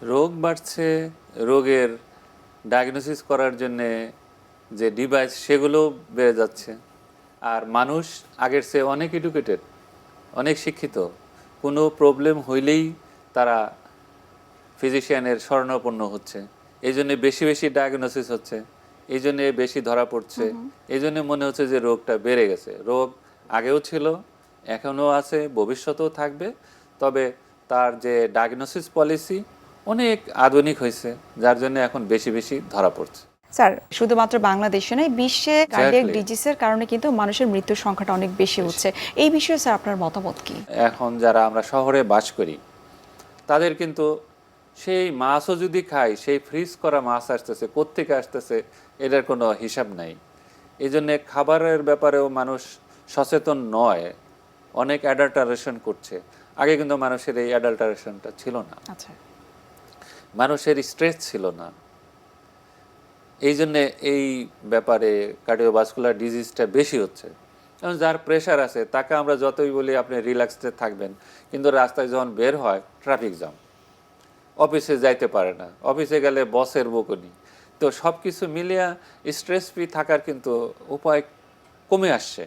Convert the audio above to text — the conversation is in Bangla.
রোগ বাড়ছে, রোগের ডায়াগনোসিস করার জন্যে যে ডিভাইস সেগুলো বেড়ে যাচ্ছে। আর মানুষ আগের চেয়ে অনেক এডুকেটেড, অনেক শিক্ষিত। কোনো প্রবলেম হইলেই তারা ফিজিশিয়ানের শরণাপন্ন হচ্ছে। এই জন্যে বেশি বেশি ডায়াগনোসিস হচ্ছে, এই জন্যে বেশি ধরা পড়ছে, এই জন্যে মনে হচ্ছে যে রোগটা বেড়ে গেছে। রোগ আগেও ছিল, এখনও আছে, ভবিষ্যতেও থাকবে। তবে তার যে ডায়াগনোসিস পলিসি অনেক আধুনিক হয়েছে, যার জন্য এখন বেশি বেশি ধরা পড়ছে। স্যার, শুধুমাত্র বাংলাদেশে নয়, বিশ্বে কার্ডিয়াক Exactly. ডিজিজের কারণে কিন্তু মানুষের মৃত্যুর সংখ্যাটা অনেক বেশি হচ্ছে। এই বিষয়ে স্যার আপনার মতামত কি? এখন যারা আমরা শহরে বাস করি তাদের কিন্তু সেই মাছও যদি খাই, সেই ফ্রিজ করা মাছ আসতেছে, কোত্থেকে আসতেছে এটার কোনো হিসাব নাই। এই জন্যে খাবারের ব্যাপারেও মানুষ সচেতন নয়, অনেক অ্যাডাল্টারেশন করছে। আগে কিন্তু মানুষের এই অ্যাডাল্টারেশনটা ছিল না, আচ্ছা, মানুষের স্ট্রেস ছিল না। এই জন্যে এই ব্যাপারে কার্ডিওভাস্কুলার ডিজিজটা বেশি হচ্ছে। এবং যার প্রেশার আছে তাকে আমরা যতই বলি আপনি রিল্যাক্সে থাকবেন, কিন্তু রাস্তায় যখন বের হয় ট্রাফিক জ্যাম, অফিসে যাইতে পারে না, অফিসে গেলে বসের বকুনি। তো সব কিছু মিলিয়ে স্ট্রেস ফ্রি থাকার কিন্তু উপায় কমে আসছে।